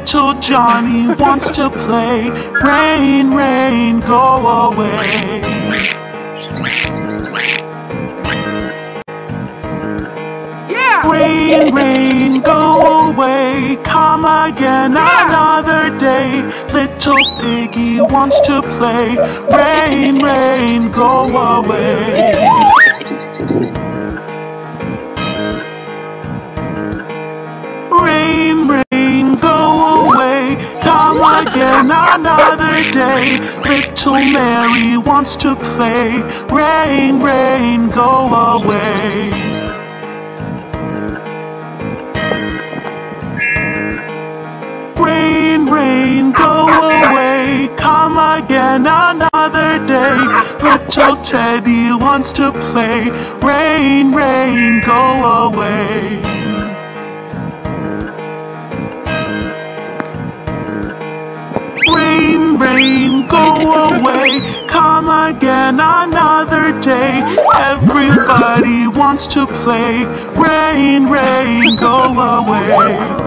Little Johnny wants to play. Rain, rain, go away. Rain, rain, go away. Come again another day. Little piggy wants to play. Rain, rain, go away. Rain, rain, go away. Come again another day. Little Mary wants to play. Rain, rain, go away. Rain, rain, go away. Come again another day. Little Teddy wants to play. Rain, rain, go away. Rain, rain, go away. Come again another day. Everybody wants to play. Rain, rain, go away.